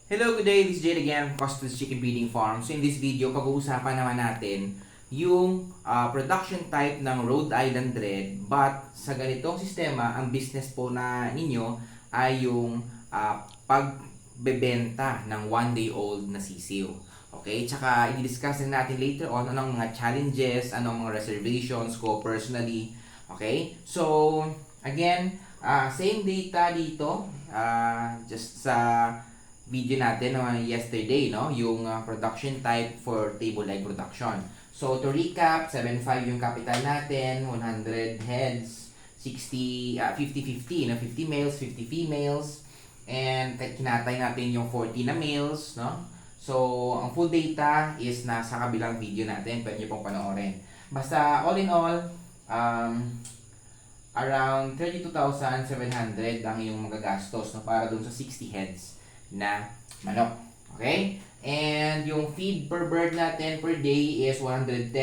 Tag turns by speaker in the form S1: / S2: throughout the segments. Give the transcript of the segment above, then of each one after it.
S1: Hello, good day. This is Jade again from Costas Chicken Breeding Farm. So in this video, pag-uusapan naman natin yung production type ng Rhode Island Red. But sa ganitong sistema, ang business po na ninyo ay yung pagbebenta ng 1-day-old na sisiw. Okay? Tsaka i-discuss din natin later on anong mga challenges, anong mga reservations ko personally. Okay? So, again, same data dito. Just sa video natin yesterday, no? Yung production type for table leg production. So, to recap, 7.5 yung capital natin, 100 heads, 50-50, no? 50 males, 50 females, and kinatay natin yung 40 na males, no? So, ang full data is nasa kabilang video natin, pwede nyo pong panoorin. Basta, all in all, around 32,700 ang yung magagastos, no? Para dun sa 60 heads na manok. Okay? And yung feed per bird natin per day is 110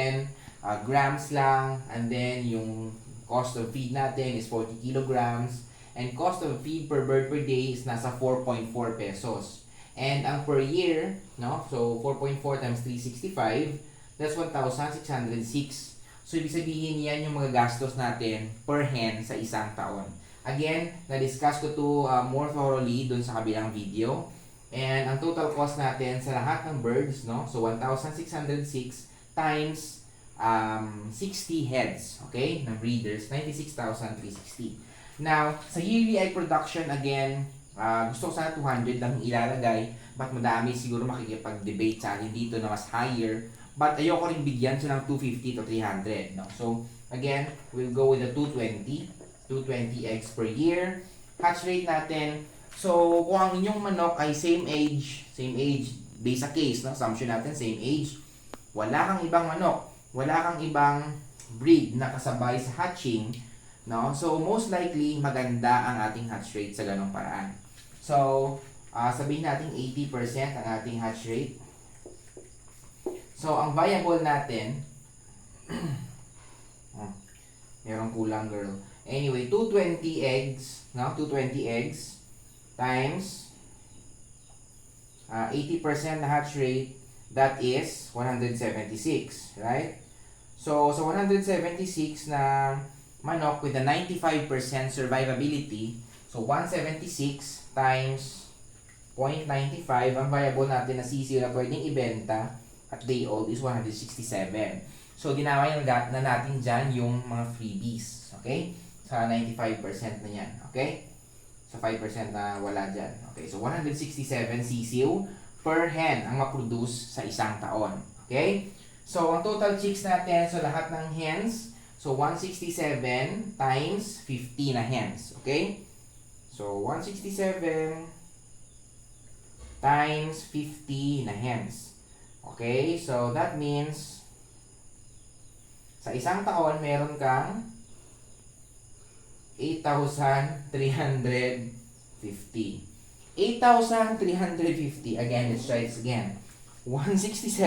S1: grams lang. And then yung cost of feed natin is 40 kilograms. And cost of feed per bird per day is nasa 4.4 pesos. And ang per year, no? So 4.4 times 365, that's 1,606. So ibig sabihin yan yung mga gastos natin per hen sa isang taon. Again, na-discuss ko to more thoroughly dun sa kabilang video. And ang total cost natin sa lahat ng birds, no? So 1,606 times 60 heads, okay? Ng breeders, 96,360. Now, sa yearly egg production, again, gusto ko sana 200 lang ilalagay. But madami siguro makikipag-debate sa akin dito na mas higher. But ayoko rin bigyan siya ng 250 to 300, no? So, again, we'll go with the 220 eggs per year. Hatch rate natin, so kung ang inyong manok ay same age, based sa case, no? Assumption natin, same age, wala kang ibang manok, wala kang ibang breed na kasabay sa hatching, no? So, most likely, maganda ang ating hatch rate sa ganong paraan. So, sabihin natin 80% ang ating hatch rate. So, ang viable natin, merong kulang girl. Anyway, 220 eggs, no? 220 eggs times 80% na hatch rate, that is 176, right? So, sa 176 na manok with a 95% survivability, so 176 times 0.95, ang viable natin na sisiw na pwedeng ibenta at day old is 167. So, dinaway na natin dyan yung mga freebies, okay? Sa 95% na yan, okay? Sa 5% na wala dyan. Okay, so 167 sisiw per hen ang ma-produce sa isang taon. Okay? So, ang total chicks natin sa lahat ng hens, so 167 times 50 na hens. Okay? So, 167 times 50 na hens. Okay? So, that means sa isang taon, meron kang 8,350. 8,350. Again, let's try this again. 167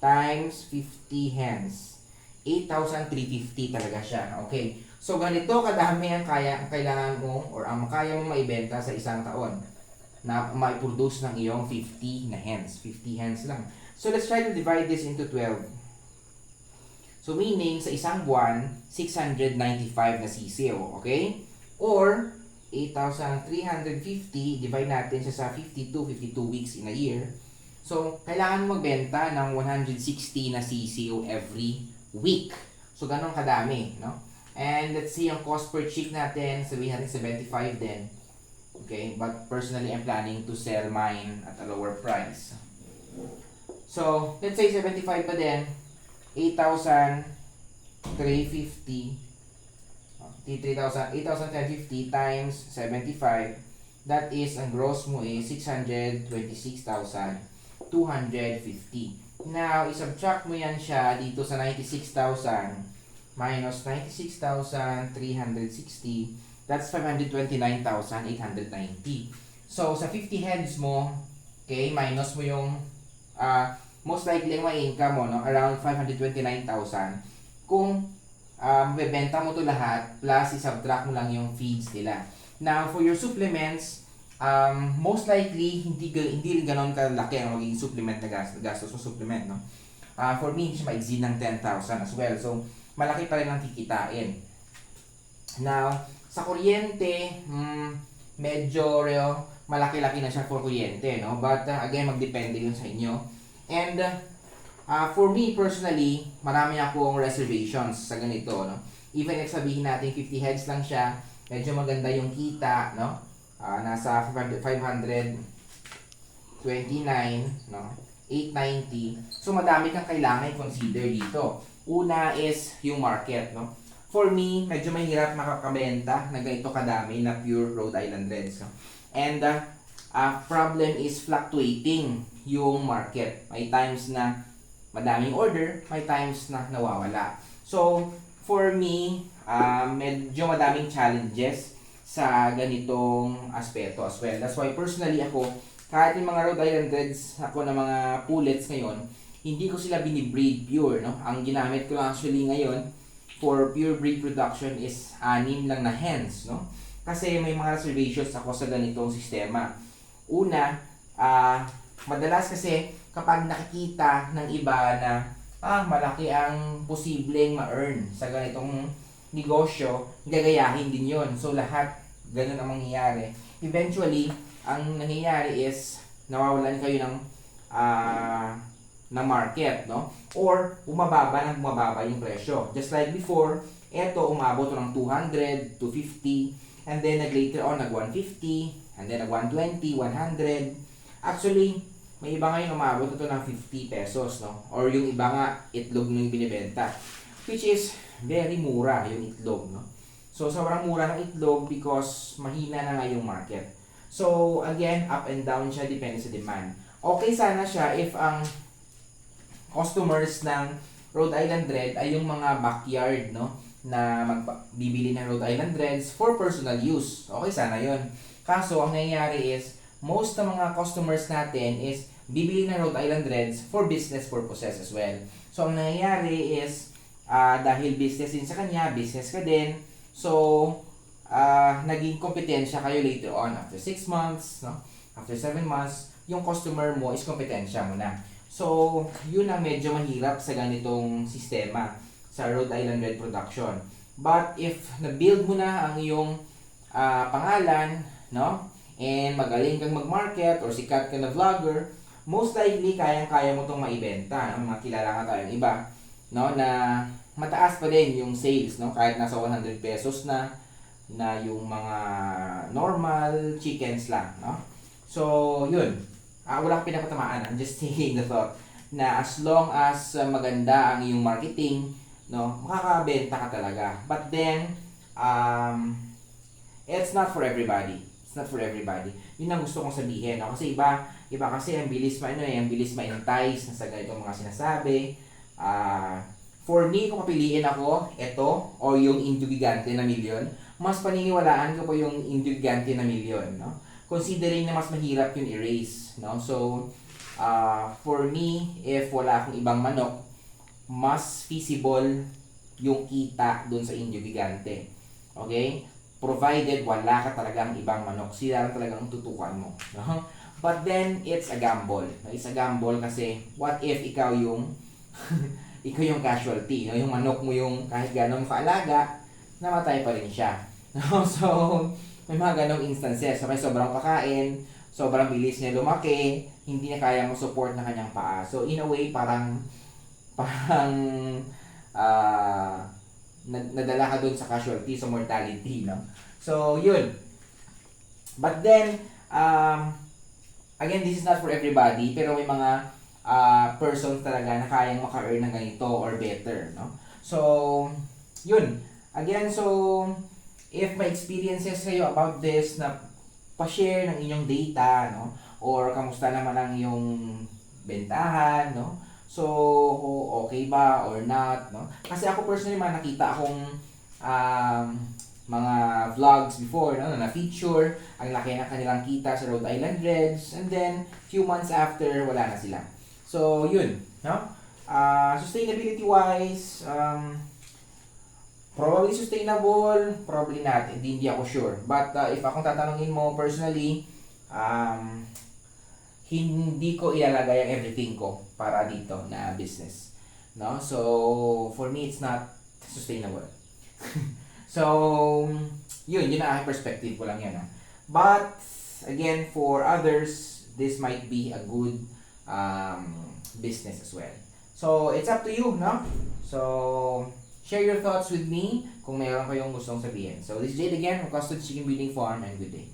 S1: times 50 hens. 8,350 talaga siya. Okay. So, ganito kadami ang kailangan mo or ang kaya mo maibenta sa isang taon na ma-produce ng iyong 50 na hens. 50 hens lang. So, let's try to divide this into 12. So, meaning, sa isang buwan, 695 na sisiw, okay? Or, 8,350, divide natin siya sa 52 weeks in a year. So, kailangan mo magbenta ng 160 na sisiw every week. So, ganun kadami, no? And let's see, ang cost per chick natin, sabihin natin 75 din. Okay? But personally, I'm planning to sell mine at a lower price. So, let's say 75 pa din. 8,350 times 75, that is, ang gross mo is 626,250. Now, isubtract mo yan siya dito sa 96,000 minus 96,360, that's 529,890. So, sa 50 heads mo, okay, minus mo yung most likely ang ma-income mo, no? Around 529,000. Kung bebenta mo to lahat, plus isubtract mo lang yung feeds nila. Now, for your supplements, most likely, hindi rin ganon kalaki ang magiging supplement na gastos o supplement, no? For me, hindi siya ma-exceed ng 10,000 as well. So, malaki pa rin ang kikitain. Now, sa kuryente, medyo malaki-laki na siya for kuryente, no? But, again, magdepende yun sa inyo. And, for me personally, marami akong reservations sa ganito, no? Even if sabihin natin 50 heads lang siya, medyo maganda yung kita, no? Nasa 529, no? 890. So, madami kang kailangan i-consider dito. Una is yung market, no? For me, medyo mahirap makakabenta na ganito kadami na pure Rhode Island Reds, no? And, problem is fluctuating yung market. May times na madaming order, may times na nawawala. So, for me, medyo madaming challenges sa ganitong aspeto as well. That's why personally ako, kahit yung mga Rhode Island Reds ako na mga pullets ngayon, hindi ko sila binibreed pure, no? Ang ginamit ko lang actually ngayon for pure breed production is 6 lang na hens, no? Kasi may mga reservations ako sa ganitong sistema. Una, madalas kasi kapag nakikita ng iba na malaki ang posibleng ma-earn sa ganitong negosyo, gagayahin din yon. So lahat ganun ang mangyayari. Eventually, ang nangyayari is nawawalan kayo ng market, no? Or bumababa yung presyo. Just like before, eto umabot ng 200, 250, and then later on nag 150, and then nag 120, 100. Actually, may iba ngayon umabot ito ng 50 pesos, no? Or yung iba nga, itlog mo yung binibenta. Which is very mura yung itlog, no? So, sobrang mura ng itlog because mahina na nga yung market. So, again, up and down siya, depende sa demand. Okay sana siya if ang customers ng Rhode Island Red ay yung mga backyard, no? Na bibili ng Rhode Island Reds for personal use. Okay sana yun. Kaso, ang nangyayari is, most ng mga customers natin is bibili ng Rhode Island Reds for business purposes as well. So, ang nangyayari is, dahil business din sa kanya, business ka din, so, naging kompetensya kayo later on. After 6 months, no? After 7 months, yung customer mo is kompetensya mo na. So, yun ang medyo mahirap sa ganitong sistema sa Rhode Island Red production. But if na-build mo na ang iyong pangalan, no? And magaling kang mag-market or sikat ka na vlogger, most likely kayang-kaya mo itong maibenta. Ang mga kilala nga tayong iba, no? Na mataas pa din yung sales, no? Kahit nasa 100 pesos na yung mga normal chickens lang, no? So, yun. Wala akong pinapatamaan. I'm just saying the thought na as long as maganda ang iyong marketing, no, makakabenta ka talaga. But then, it's not for everybody. It's not for everybody. Yun ang gusto kong sabihin, no? Kasi iba kasi ang bilis ang bilis ma-entice na sa ganitong mga sinasabi. For me, kung papiliin ako, ito o yung Indio Gigante na milyon, mas paniniwalaan ko po yung Indio Gigante na milyon, no? Considering na mas mahirap yung erase, no? So, for me, if wala akong ibang manok, mas feasible yung kita dun sa Indio Gigante. Okay? Provided wala ka talagang ibang manok, sila lang talagang tutukan mo, no? But then, it's a gamble. It's a gamble kasi, what if ikaw yung ikaw yung casualty, no? Yung manok mo yung kahit gano'ng kaalaga, namatay pa rin siya. No? So, may mga ganong instances. May sobrang kakain, sobrang bilis niya lumaki, hindi niya kaya mo-support na kanyang paa. So, in a way, parang nadala ka dun sa casualty, sa mortality, no? So, yun. But then, again, this is not for everybody, pero may mga persons talaga na kayang maka-earn ng ganito or better, no? So, yun. Again, so, if may experiences kayo about this na pa-share ng inyong data, no? Or kamusta naman ang iyong bentahan, no? So, okay ba or not, no? Kasi ako personally nakita akong mga vlogs before, no? Na feature, ang laki na kanilang kita sa Rhode Island Reds, and then few months after, wala na sila. So, yun, no? Sustainability wise, probably sustainable, probably not, hindi ako sure. But if akong tatanungin mo personally, hindi ko ilalagay ang everything ko para dito na business. No? So, for me, it's not sustainable. So, yun ang aking perspective ko lang yan. Ha? But, again, for others, this might be a good business as well. So, it's up to you, no? So, share your thoughts with me kung mayroon kayong gustong sabihin. So, this is Jade again from Custard Chicken Breeding Farm, and good day.